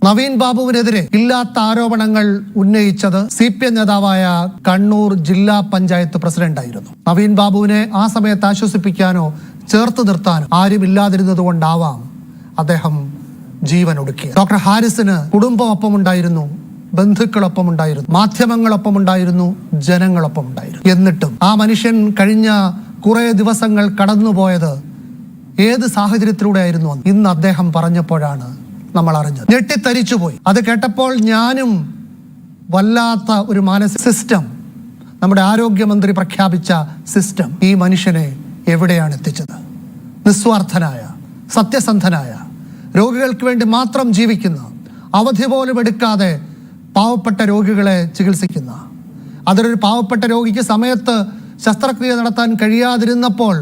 നവീൻ ബാബുവിനെതിരെ ഇല്ലാത്ത ആരോപണങ്ങൾ ഉന്നയിച്ചത് CPM നേതാവായ കണ്ണൂർ ജില്ലാ പഞ്ചായത്ത് പ്രസിഡന്റായിരുന്നു. നവീൻ ബാബുവിനെ ആ സമയത്ത് ആശ്വസിപ്പിക്കാനോ ചേർത്ത് നിർത്താനോ ആരുമില്ലാതിരുന്നത് കൊണ്ടാവാം അദ്ദേഹം ജീവൻ ഒടുക്കി. ഡോക്ടർ ഹാരിസിന് കുടുംബമൊപ്പം ഉണ്ടായിരുന്നു, ബന്ധുക്കളൊപ്പം ഉണ്ടായിരുന്നു, മാധ്യമങ്ങളൊപ്പം ഉണ്ടായിരുന്നു, ജനങ്ങളൊപ്പം ഉണ്ടായിരുന്നു. എന്നിട്ടും ആ മനുഷ്യൻ കഴിഞ്ഞ കുറെ ദിവസങ്ങൾ കടന്നുപോയത് ഏത് സാഹചര്യത്തിലൂടെ ആയിരുന്നു ഇന്ന് അദ്ദേഹം പറഞ്ഞപ്പോഴാണ് നമ്മൾ അറിഞ്ഞത്. ഞെട്ടിത്തരിച്ചുപോയി. അത് കേട്ടപ്പോൾ ഞാനും വല്ലാത്ത ഒരു മാനസിക സിസ്റ്റം, നമ്മുടെ ആരോഗ്യമന്ത്രി പ്രഖ്യാപിച്ച സിസ്റ്റം ഈ മനുഷ്യനെ എവിടെയാണ് എത്തിച്ചത്? നിസ്വാർത്ഥനായ, സത്യസന്ധനായ, രോഗികൾക്ക് വേണ്ടി മാത്രം ജീവിക്കുന്ന, അവധി പോലും എടുക്കാതെ പാവപ്പെട്ട രോഗികളെ ചികിത്സിക്കുന്ന, അതൊരു പാവപ്പെട്ട രോഗിക്ക് സമയത്ത് ശസ്ത്രക്രിയ നടത്താൻ കഴിയാതിരുന്നപ്പോൾ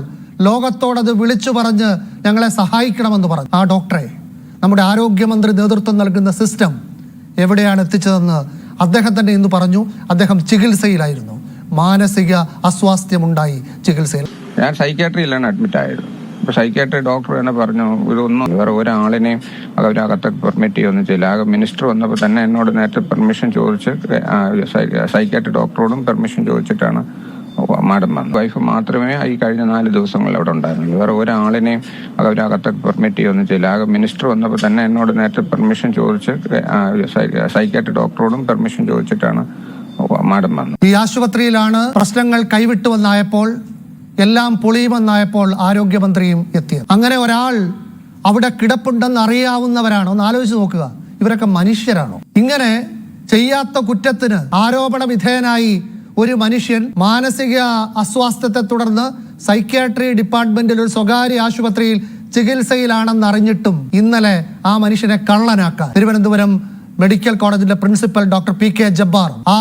ലോകത്തോടത് വിളിച്ചു പറഞ്ഞ് ഞങ്ങളെ സഹായിക്കണമെന്ന് പറഞ്ഞു ആ ഡോക്ടറെ നമ്മുടെ ആരോഗ്യമന്ത്രി നേതൃത്വം നൽകുന്ന സിസ്റ്റം എവിടെയാണ് എത്തിച്ചതെന്ന് അദ്ദേഹം തന്നെ ഇന്ന് പറഞ്ഞു. അദ്ദേഹം ചികിത്സയിലായിരുന്നു, മാനസിക അസ്വാസ്ഥ്യമുണ്ടായി ചികിത്സയിൽ. ഞാൻ സൈക്യാട്രിയിലാണ് അഡ്മിറ്റ് ആയത്. അപ്പോൾ സൈക്യാട്രി ഡോക്ടർ തന്നെ പറഞ്ഞു, വേറെ ഒരാളിനെയും അവരകത്ത് പെർമിറ്റ് ചെയ്യുകയൊന്നും ചെയ്യില്ല. മിനിസ്റ്റർ വന്നപ്പോൾ തന്നെ എന്നോട് നേരത്തെ പെർമിഷൻ ചോദിച്ച് സൈക്യാട്രി ഡോക്ടറോടും പെർമിഷൻ ചോദിച്ചിട്ടാണ് മാഡം വന്നത്. വൈഫ് മാത്രമേ ഈ കഴിഞ്ഞ 4 ദിവസങ്ങളിൽ അവിടെ ഉണ്ടായിരുന്നുള്ളൂ. വേറെ ഒരാളിനെയും അവരകത്ത് പെർമിറ്റ് ചെയ്യുകയൊന്നും ചെയ്യില്ല. മിനിസ്റ്റർ വന്നപ്പോൾ തന്നെ എന്നോട് നേരത്തെ പെർമിഷൻ ചോദിച്ച് സൈക്യാട്രി ഡോക്ടറോടും പെർമിഷൻ ചോദിച്ചിട്ടാണ് മാഡം വന്നത്. ഈ ആശുപത്രിയിലാണ് പ്രശ്നങ്ങൾ കൈവിട്ടുവന്നായപ്പോൾ, എല്ലാം പൊളിയുമെന്നായപ്പോൾ ആരോഗ്യമന്ത്രിയും എത്തിയത്. അങ്ങനെ ഒരാൾ അവിടെ കിടപ്പുണ്ടെന്ന് അറിയാവുന്നവരാണോ? ഒന്ന് ആലോചിച്ച് നോക്കുക. ഇവരൊക്കെ മനുഷ്യരാണോ? ഇങ്ങനെ ചെയ്യാത്ത കുറ്റത്തിന് ആരോപണ വിധേയനായി ഒരു മനുഷ്യൻ മാനസിക അസ്വാസ്ഥ്യത്തെ തുടർന്ന് സൈക്യാട്രി ഡിപ്പാർട്ട്മെന്റിൽ ഒരു സ്വകാര്യ ആശുപത്രിയിൽ ചികിത്സയിലാണെന്ന് അറിഞ്ഞിട്ടും ഇന്നലെ ആ മനുഷ്യനെ കള്ളനാക്കാൻ തിരുവനന്തപുരം മെഡിക്കൽ കോളേജിന്റെ പ്രിൻസിപ്പൽ ഡോക്ടർ PK ജബ്ബാറും ആ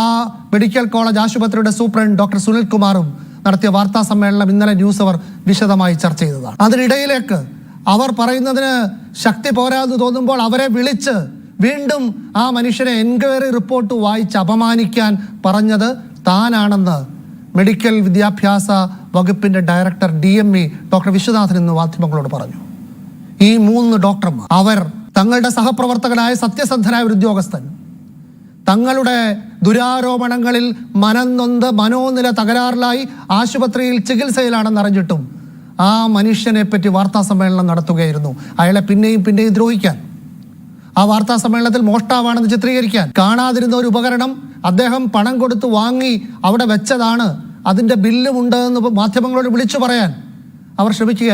മെഡിക്കൽ കോളേജ് ആശുപത്രിയുടെ സൂപ്രണ്ട് ഡോക്ടർ സുനിൽ കുമാറും നടത്തിയ വാർത്താ സമ്മേളനം ഇന്നലെ ന്യൂസ് അവർ വിശദമായി ചർച്ച ചെയ്തതാണ്. അതിനിടയിലേക്ക് അവർ പറയുന്നതിന് ശക്തി പോരാന്ന് തോന്നുമ്പോൾ അവരെ വിളിച്ച് വീണ്ടും ആ മനുഷ്യനെ എൻക്വയറി റിപ്പോർട്ട് വായിച്ച് അപമാനിക്കാൻ പറഞ്ഞത് താനാണെന്ന് മെഡിക്കൽ വിദ്യാഭ്യാസ വകുപ്പിന്റെ ഡയറക്ടർ DME ഡോക്ടർ വിശ്വനാഥൻ ഇന്ന് മാധ്യമങ്ങളോട് പറഞ്ഞു. ഈ 3 ഡോക്ടർമാർ അവർ തങ്ങളുടെ സഹപ്രവർത്തകനായ സത്യസന്ധനായ ഒരു ഉദ്യോഗസ്ഥൻ തങ്ങളുടെ ദുരാരോപണങ്ങളിൽ മനംനൊന്ത് മനോനില തകരാറിലായി ആശുപത്രിയിൽ ചികിത്സയിലാണെന്ന് അറിഞ്ഞിട്ടും ആ മനുഷ്യനെ പറ്റി വാർത്താ സമ്മേളനം നടത്തുകയായിരുന്നു. അയാളെ പിന്നെയും ദ്രോഹിക്കാൻ, ആ വാർത്താ സമ്മേളനത്തിൽ മോഷ്ടാവാണെന്ന് ചിത്രീകരിക്കാൻ, കാണാതിരുന്ന ഒരു ഉപകരണം അദ്ദേഹം പണം കൊടുത്ത് വാങ്ങി അവിടെ വെച്ചതാണ്, അതിന്റെ ബില്ലും ഉണ്ട് എന്ന് മാധ്യമങ്ങളോട് വിളിച്ചു പറയാൻ അവർ ശ്രമിക്കുകയായിരുന്നു.